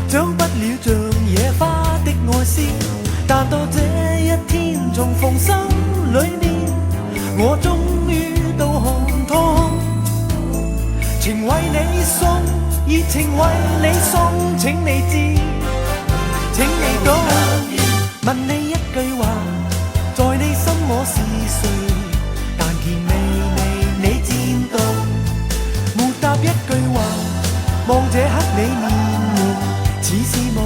長不了像野花的愛笑，但到這一天從縫心裏面，我終於都看通，情為你送，熱情為你送，請你知，請你懂。問你一句話，在你心我是誰？但見你漸凍，沒答一句話，望這刻你面容似是夢。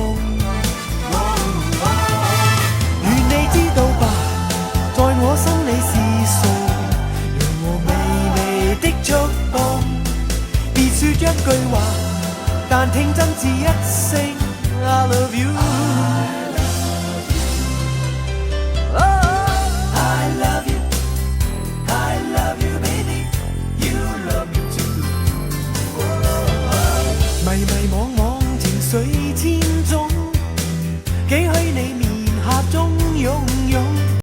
願你知道吧，在我心裏是誰？讓我微微的觸碰，別說一句話，但聽真摯一聲 I love you。迷迷惘惘情緒千種，幾許你